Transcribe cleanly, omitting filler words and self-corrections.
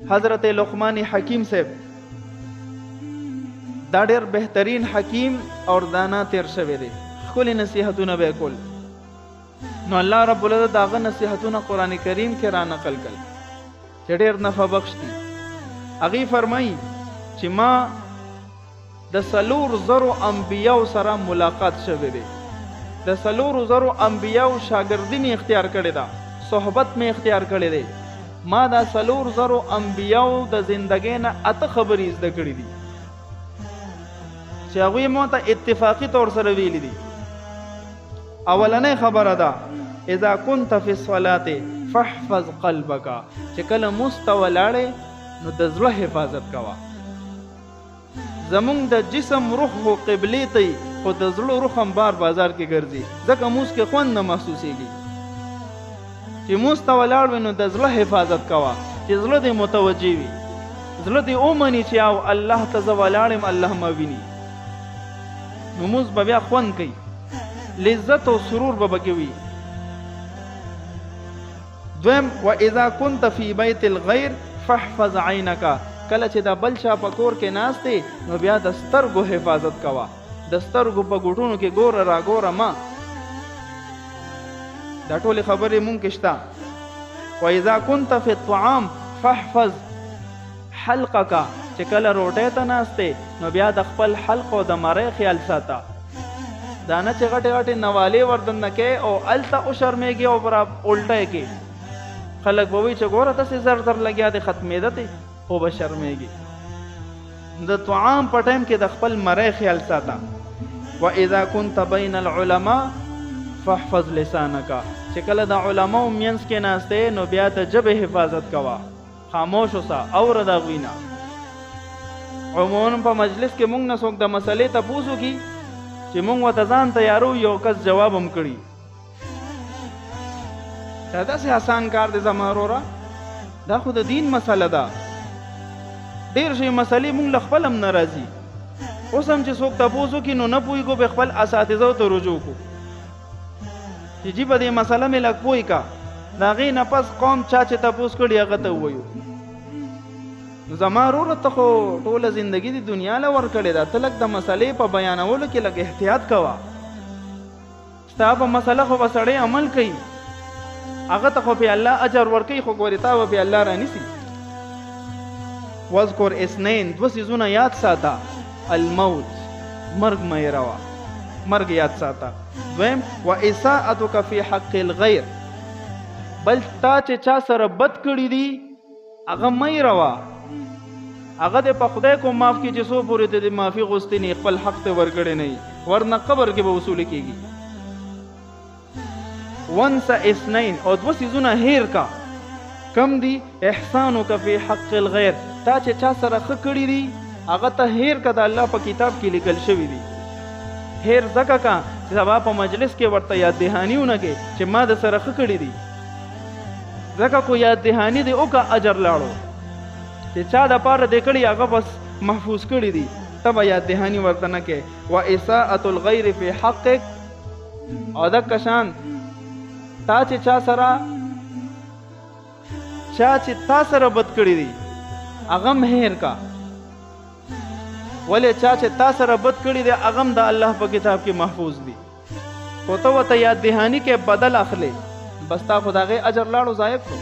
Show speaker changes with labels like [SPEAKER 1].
[SPEAKER 1] حضرت لقمان حکیم صاحب دا ډېر بهترین حکیم اور دانا تیر شوی دی. ښکلي نصیحتونه به کول. نو الله رب العزت داغه نصیحتونه قرآن کریم کې را نقل کړل چې ډېر نفع بخش دي. هغې فرمایي چې ما د 4,000 انبیاو سره ملاقات شوی دی. د 4,000 انبیاو شاګردي مې اختیار کړې ده، صحبت مې اختیار کړی دی. ما دا 4,000 انبیاو د زندګۍ نه 8 خبرې زده کړې دي چې هغوی مو ته اتفاقي طور سره ویلي دي. اولنۍ خبره ده اذا كنت في الصلاة فاحفظ قلبك، چې کله مونځ ته ولاړې نو د زړه حفاظت کوه. زمونږ د جسم روح خو قبلې ته وي، خو د زړه روح هم بار بازار کې ګرځي، ځکه مونځ کې خوند نه محسوسېږي. چې مونځ ته ولاړ وي نو د زړه حفاظت کوه، چې زړه دې متوجه وي، زړه دې ومني چې او الله ته زه ولاړ یم، الله ما ویني. نو مونځ به بیا خوند کوي، لذت او سرور به پکې وي. دویم واذا كنت في بيت الغير فاحفظ عينك، کله چې دا بل چا په کور کې ناست دی نو بیا د سترګو حفاظت کوه. د سترګو په ګوټونو کې ګوره را ګوره ما. دا ټولې خبرې مونږ کې شته. واذا كنت في الطعام فاحفظ حلقك، چې کله روټۍ ته ناست دی نو بیا د خپل حلق او د مرۍ خیال ساته. دا نه چې غټې غټې نوالې وردننه کوې او هلته وشرمېږي او الټی کې خلک به وایي چې ګوره داسې زر زر لګیا دی ختمېده دی، خو به شرمېږي. د طعام په ټایم کې د خپل مرۍ خیال ساته. واذا كنت بین العلماء فاحفظ لسانک، چې کله د علماو منځ کې ناست دی نو بیا د ژبې حفاظت کوه، خاموش اوسه، اوره د هغوی نه. عموما په مجلس کې مونږ نه څوک د مسلې تپوس وکړي چې مونږ ورته ځان تیارو، یو کس جواب هم کړي. دا داسې آسان کار دی زما وروره، دا خو د دین مسله ده. ډېر شي مسلې مونږ له خپل هم نه راځي. اوس هم چې څوک تپوس وکړي نو نه پوهېږو، به خپل اساتذو ته رجوع کړو چې جي به دې مسله مې لږ پوه کا، د هغې نه پس قوم چا چې تپوس کړي هغه ته ووایو. نو زما وروره ته خو ټوله زندګي د دنیا له ورکړې ده، ته لږ د مسلې په بیانولو کې لږ احتیاط کوه. ستا په مسله خو به سړی عمل کوي، هغه ته خو پې الله اجر ورکوي، خو ګورې تا به پې الله رانیسي. واذکر اثنین، 2 څیزونه یاد ساته. الموت، مرګ مه هېروه، مرګ یاد ساته. دویم واساءتک فی حق الغیر، بل تا چې چا سره بد کړي دي هغه مه هېروه، هغه دې په خدای کو معاف کړي چې څو پورې ته دې معافي غوښتې نه، خپل حق ته ورکړی نه وي، ورنه قبر کې به وصول کېږي. ونس اثنین، او 2 څیزونه هیر کا. کم دي؟ احسانک فی حق الغیر، تا چې چا سره ښه کړي دي هغه ته هیر کا، د الله په کتاب کې لیکل شوي دي. هیر ځکه کا چې سبا په مجلس کې ورته یاد دهاني ونه کې چې ما د سره ښه کړي دي، ځکه کو یاد دهاني دې وکړه اجر لاړو، چې چا د پاره دې کړي هغه بس محفوظ کړي دي، ته به یاد دهاني ورته نه کې. واساءة الغیر فی حقک، او دکه شان تا چې چا سره بد کړي دي هغه هم هیر کا. ولې چا چې تا سره بد کړي دي هغه هم د الله په کتاب کې محفوظ دي، خو ته ورته یاد دهاني کې بدل اخلې، بس تا خو د هغې اجر لاړو ضایع کړو.